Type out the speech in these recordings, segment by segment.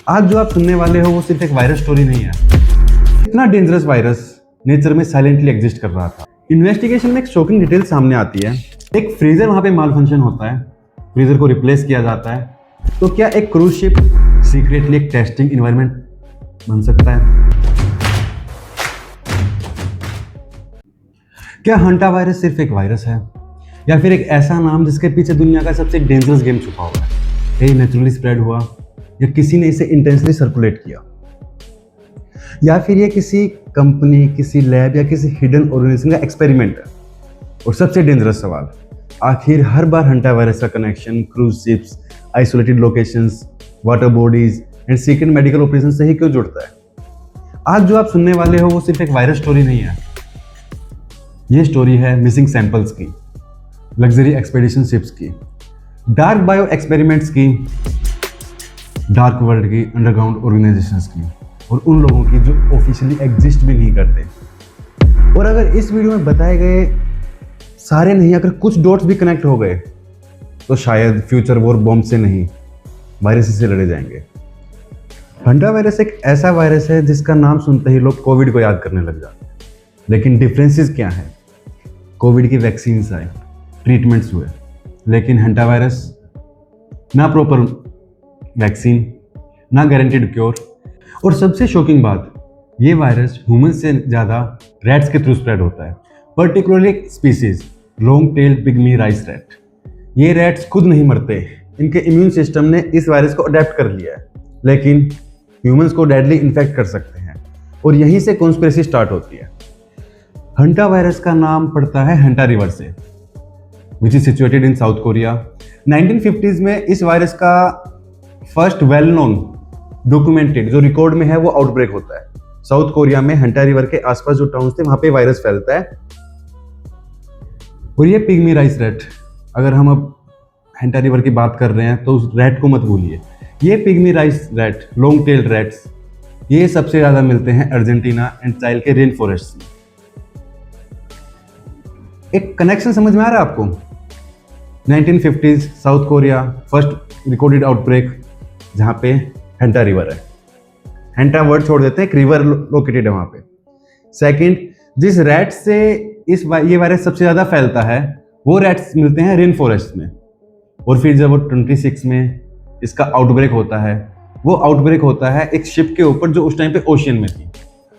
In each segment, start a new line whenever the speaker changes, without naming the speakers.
आज जो आप सुनने वाले हो वो सिर्फ एक वायरस स्टोरी नहीं है। इतना डेंजरस वायरस नेचर में साइलेंटली एग्जिस्ट कर रहा था। इन्वेस्टिगेशन में एक शॉकिंग डिटेल सामने आती है। एक फ्रीजर वहां पे माल फंक्शन होता है, फ्रीजर को रिप्लेस किया जाता है। तो क्या एक क्रूज शिप सीक्रेटली एक टेस्टिंग इन्वायरमेंट बन सकता है? क्या हंटा वायरस सिर्फ एक वायरस है, या फिर एक ऐसा नाम जिसके पीछे दुनिया का सबसे डेंजरस गेम छुपा हुआ है? ये नेचुरली स्प्रेड हुआ या किसी ने इसे इंटेंशनली सर्कुलेट किया, या फिर ये किसी कंपनी, किसी लैब या किसी हिडन ऑर्गेनाइजेशन का एक्सपेरिमेंट है? और सबसे डेंजरस सवाल, आखिर हर बार हंटा वायरस का connection cruise ships, isolated locations, water bodies and secret medical operation से ही क्यों जुड़ता है? आज जो आप सुनने वाले हो वो सिर्फ एक वायरस स्टोरी नहीं है। ये स्टोरी है मिसिंग सैंपल्स की, लग्जरी एक्सपेडिशन शिप्स की, डार्क बायो एक्सपेरिमेंट्स की, डार्क वर्ल्ड की, अंडरग्राउंड ऑर्गेनाइजेशंस की, और उन लोगों की जो ऑफिशियली एग्जिस्ट भी नहीं करते। और अगर इस वीडियो में बताए गए सारे नहीं, अगर कुछ डॉट्स भी कनेक्ट हो गए तो शायद फ्यूचर वॉर बॉम्ब से नहीं, वायरस से लड़े जाएंगे। हंटा वायरस एक ऐसा वायरस है जिसका नाम सुनते ही लोग कोविड को याद करने लग जाते हैं। लेकिन डिफरेंसेस क्या हैं? कोविड की वैक्सीन्स आए, ट्रीटमेंट्स हुए, लेकिन हंटा वायरस ना प्रॉपर वैक्सीन, ना गारंटीड क्योर, और सबसे शॉकिंग बात, ये वायरस ह्यूमन से ज़्यादा रैट्स के थ्रू स्प्रेड होता है, पर्टिकुलरली एक species long tail pygmy rice rat. ये रैट्स खुद नहीं मरते, इनके इम्यून सिस्टम ने इस वायरस को अडेप्ट कर लिया है, लेकिन ह्यूमंस को डेडली इन्फेक्ट कर सकते हैं। और यहीं से कॉन्स्पिरेसी स्टार्ट होती है। हंटा वायरस का नाम पड़ता है हंटा रिवर से, which is situated in south Korea. 1950s में इस वायरस का फर्स्ट वेल नोन डॉक्यूमेंटेड जो रिकॉर्ड में है वो आउटब्रेक होता है। साउथ कोरिया में हंटा रिवर के आसपास जो टाउन्स थे वहां पे वायरस फैलता है। और ये पिग्मी राइस रैट, अगर हम अब हंटा रिवर की बात कर रहे हैं तो उस रैट को मत भूलिए। ये pygmy rice rat, long tail rats, ये सबसे ज्यादा मिलते हैं अर्जेंटीना एंड चाइल के रेन फॉरेस्ट में। एक कनेक्शन समझ में आ रहा है आपको? 1950s south Korea, first recorded outbreak जहां पे हंटा रिवर है। हंटा वर्ड छोड़ देते हैं, एक रिवर लोकेटेड है वहां पे। सेकंड, जिस रैट से ये वायरस सबसे ज्यादा फैलता है वो रैट्स मिलते हैं रेन फॉरेस्ट में। और फिर जब वो 26 में इसका आउटब्रेक होता है, वो आउटब्रेक होता है एक शिप के ऊपर जो उस टाइम पे ओशियन में थी।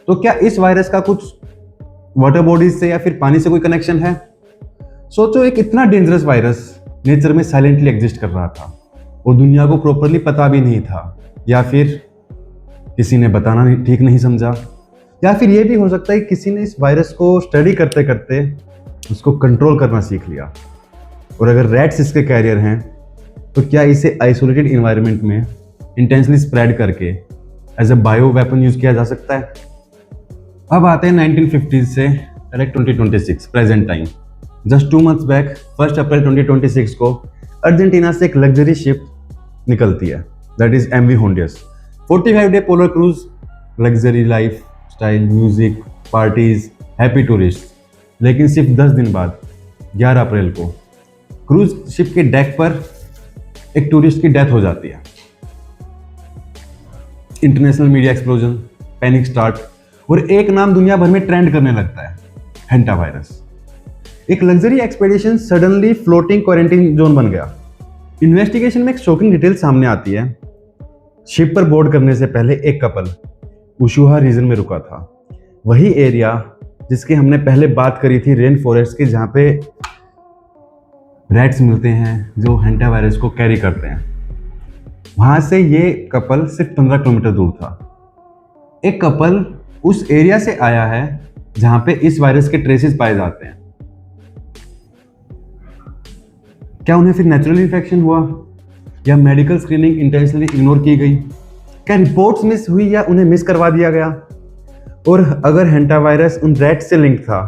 तो क्या इस वायरस का कुछ वाटर बॉडीज से या फिर पानी से कोई कनेक्शन है? सोचो, एक इतना डेंजरस वायरस नेचर में साइलेंटली एग्जिस्ट कर रहा था और दुनिया को प्रॉपरली पता भी नहीं था, या फिर किसी ने बताना ठीक नहीं समझा, या फिर ये भी हो सकता है कि किसी ने इस वायरस को स्टडी करते करते उसको कंट्रोल करना सीख लिया। और अगर रैट्स इसके कैरियर हैं तो क्या इसे आइसोलेटेड इन्वायरमेंट में इंटेंशनली स्प्रेड करके as a bio weapon use किया जा सकता है? अब आते हैं 1950s से direct 2026 present time. Just 2 months back 1 April 2026 को अर्जेंटीना से एक लग्जरी शिप निकलती है, that is MV Hondius. 45 day polar cruise, luxury life style, music, parties, happy tourist. लेकिन सिर्फ 10 दिन बाद 11 अप्रैल को क्रूज शिप के डेक पर एक टूरिस्ट की डेथ हो जाती है। International media explosion, panic start, और एक नाम दुनिया भर में ट्रेंड करने लगता है, हंटा वायरस। एक luxury expedition suddenly floating quarantine zone बन गया। इन्वेस्टिगेशन में एक शॉकिंग डिटेल सामने आती है। शिप पर बोर्ड करने से पहले एक कपल उशुहा रीजन में रुका था, वही एरिया जिसकी हमने पहले बात करी थी, रेन फॉरेस्ट की, जहाँ पे रैट्स मिलते हैं जो हंटा वायरस को कैरी करते हैं। वहां से ये कपल सिर्फ 15 किलोमीटर दूर था। एक कपल उस एरिया से आया है जहां पे इस वायरस के ट्रेसेस पाए जाते हैं। क्या उन्हें फिर नेचुरल इन्फेक्शन हुआ, या मेडिकल स्क्रीनिंग इंटेंशनली इग्नोर की गई? क्या रिपोर्ट्स मिस हुई, या उन्हें मिस करवा दिया गया? और अगर हंटा वायरस उन रैट से लिंक था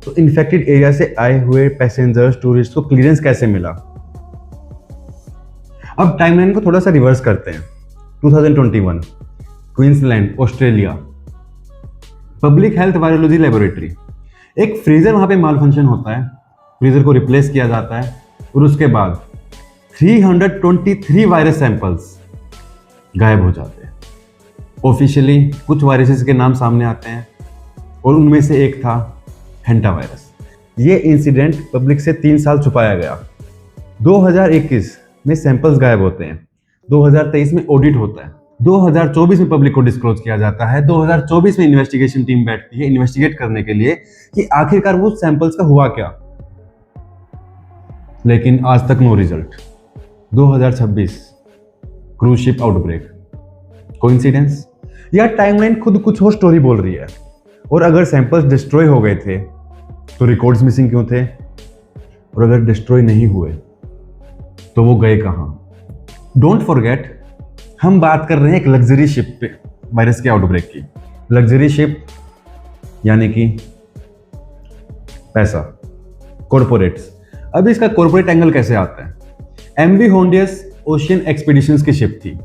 तो इन्फेक्टेड एरिया से आए हुए पैसेंजर्स, टूरिस्ट को क्लियरेंस कैसे मिला? अब टाइमलाइन को थोड़ा सा रिवर्स करते हैं। 2021 Queensland, Australia, public health virology laboratory. एक फ्रीजर वहां पे माल फंक्शन होता है, फ्रीजर को रिप्लेस किया जाता है और उसके बाद 323 वायरस सैंपल्स गायब हो जाते हैं। ऑफिशियली कुछ वायरसेस के नाम सामने आते हैं और उनमें से एक था हेंटा वायरस। ये इंसिडेंट पब्लिक से 3 साल छुपाया गया। 2021 में सैंपल्स गायब होते हैं, 2023 में ऑडिट होता है, 2024 में पब्लिक को डिस्क्लोज किया जाता है, 2024 में इन्वेस्टिगेशन टीम बैठती है इन्वेस्टिगेट करने के लिए कि आखिरकार वो सैंपल्स का हुआ क्या। लेकिन आज तक no result. 2026 cruise ship outbreak, coincidence या टाइमलाइन खुद कुछ और स्टोरी बोल रही है? और अगर सैंपल्स डिस्ट्रॉय हो गए थे तो रिकॉर्ड्स मिसिंग क्यों थे? और अगर डिस्ट्रॉय नहीं हुए तो वो गए कहां? डोंट फॉरगेट, हम बात कर रहे हैं एक लग्जरी शिप पे वायरस के आउटब्रेक की। लग्जरी शिप यानी कि पैसा, कॉर्पोरेट्स। अब इसका कॉर्पोरेट एंगल कैसे आता है? एमवी होंडियस ओशियन एक्सपीडिशंस की शिप थी,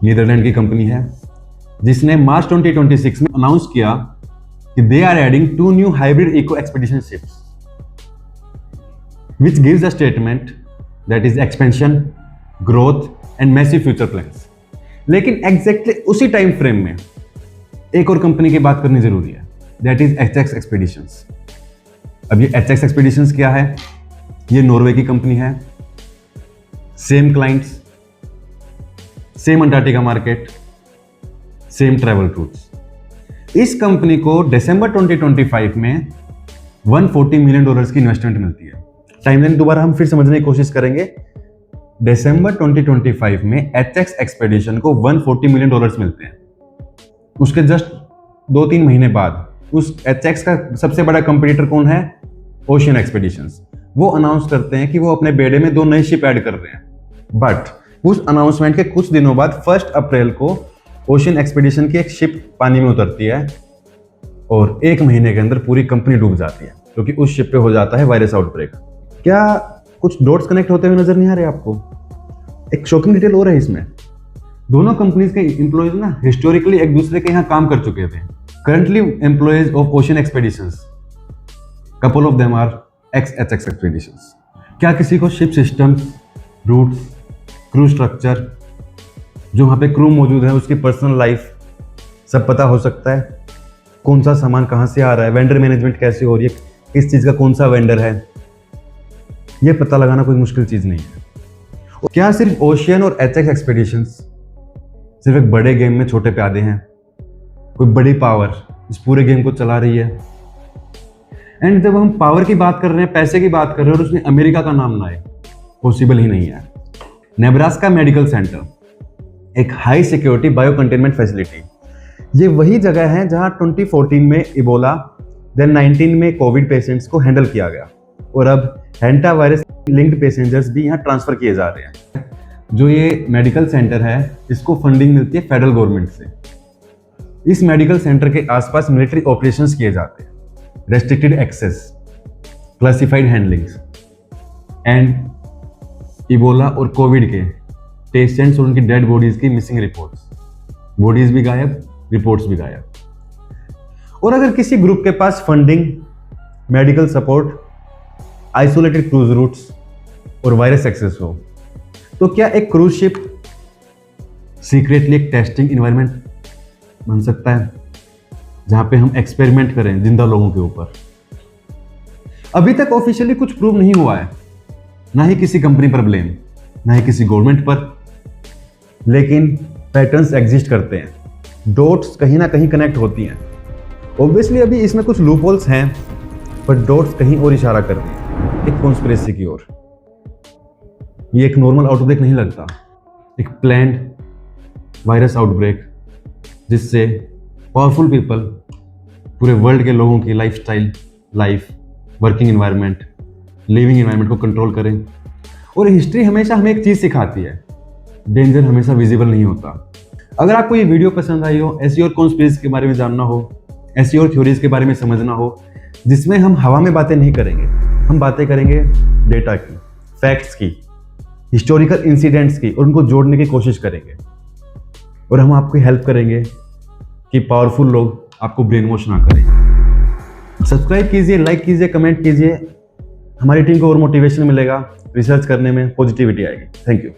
नीदरलैंड की कंपनी है, जिसने मार्च 2026 में अनाउंस किया कि they are adding 2 new hybrid eco expedition ships which gives a statement that is expansion, growth and massive future plans। लेकिन एग्जैक्टली उसी टाइम फ्रेम में एक और कंपनी की बात करनी जरूरी है, दैट इज HX एक्सपीडिशंस। अब ये HX एक्सपीडिशंस क्या है? ये नॉर्वे की कंपनी है, same clients, same Antarctica market, same travel routes. इस कंपनी को दिसंबर 2025 में $140 मिलियन की इन्वेस्टमेंट मिलती है। टाइमलाइन दोबारा हम फिर समझने की कोशिश करेंगे। दिसंबर 2025 में HX एक्सपेडिशन को $140 मिलियन मिलते हैं। उसके जस्ट 2-3 महीने बाद उस HX का सबसे बड़ा कंपटीटर कौन है? Ocean expeditions. वो अनाउंस करते हैं कि वो अपने बेड़े में 2 नई शिप ऐड कर रहे हैं। बट उस अनाउंसमेंट के कुछ दिनों बाद 1 अप्रैल को ओशियन एक्सपेडिशन की एक शिप पानी में उतरती है और 1 महीने के अंदर पूरी कंपनी डूब जाती है, क्योंकि उस शिप पे हो जाता है वायरस आउटब्रेक। क्या कुछ डॉट्स कनेक्ट होते हुए नजर नहीं आ रहे आपको? एक शॉकिंग डिटेल और है इसमें। दोनों कंपनीज के एम्प्लॉयज ना हिस्टोरिकली एक दूसरे के यहाँ काम कर चुके थे। Currently employees of Ocean Expeditions, couple of them are ex-HX expeditions. क्या किसी को ship systems, routes, crew structure, जो वहाँ पे क्रू मौजूद है, उसकी पर्सनल लाइफ सब पता हो सकता है? कौन सा सामान कहाँ से आ रहा है, वेंडर मैनेजमेंट कैसे हो रही है, किस चीज़ का कौन सा वेंडर है, ये पता लगाना कोई मुश्किल चीज़ नहीं है। क्या सिर्फ ओशियन और HX एक्सपेडिशंस सिर्फ एक बड़े गेम में छोटे प्यादे हैं? कोई बड़ी पावर इस पूरे गेम को चला रही है? एंड जब हम पावर की बात कर रहे हैं, पैसे की बात कर रहे हैं और उसमें अमेरिका का नाम ना आए, पॉसिबल ही नहीं है। नेब्रास्का मेडिकल सेंटर, एक high security bio containment facility, ये वही जगह है जहां 2014 में इबोला, देन 19 में कोविड पेशेंट्स को हैंडल किया गया और अब हेंटा वायरस लिंक्ड पैसेंजर्स भी यहाँ ट्रांसफर किए जा रहे हैं। जो ये मेडिकल सेंटर है, इसको फंडिंग मिलती है फेडरल गवर्नमेंट से। इस मेडिकल सेंटर के आसपास मिलिट्री ऑपरेशंस किए जाते हैं, restricted access, classified handlings and Ebola और कोविड के पेशेंट्स और उनकी डेड बॉडीज की मिसिंग रिपोर्ट्स। बॉडीज भी गायब, रिपोर्ट्स भी गायब। और अगर किसी ग्रुप के पास funding, medical support, isolated cruise routes और वायरस एक्सेस हो, तो क्या एक क्रूज शिप सीक्रेटली एक टेस्टिंग इन्वायरमेंट बन सकता है जहां पे हम एक्सपेरिमेंट करें जिंदा लोगों के ऊपर? अभी तक ऑफिशियली कुछ प्रूव नहीं हुआ है, ना ही किसी कंपनी पर ब्लेम, ना ही किसी गवर्नमेंट पर, लेकिन पैटर्न्स एग्जिस्ट करते हैं, डॉट्स कहीं ना कहीं कनेक्ट होती हैं। ऑब्वियसली अभी इसमें कुछ लूप होल्स हैं, पर डॉट्स कहीं और इशारा कर रही हैं, एक कॉन्स्पिरेसी की ओर। ये एक नॉर्मल आउटब्रेक नहीं लगता, एक प्लान्ड वायरस आउटब्रेक जिससे पावरफुल पीपल पूरे वर्ल्ड के लोगों की lifestyle, life, working environment, living environment को कंट्रोल करें। और हिस्ट्री हमेशा हमें एक चीज़ सिखाती है, डेंजर हमेशा विजिबल नहीं होता। अगर आपको ये वीडियो पसंद आई हो, ऐसी और कॉन्स्पिरेसी के बारे में जानना हो, ऐसी और थ्योरीज के बारे में समझना हो, जिसमें हम हवा में बातें नहीं करेंगे, हम बातें करेंगे डेटा की, फैक्ट्स की, हिस्टोरिकल इंसिडेंट्स की, और उनको जोड़ने की कोशिश करेंगे। और हम आपकी हेल्प करेंगे कि पावरफुल लोग आपको ब्रेन वॉश ना करें। सब्सक्राइब कीजिए, लाइक कीजिए, कमेंट कीजिए। हमारी टीम को और मोटिवेशन मिलेगा, रिसर्च करने में पॉजिटिविटी आएगी। Thank you.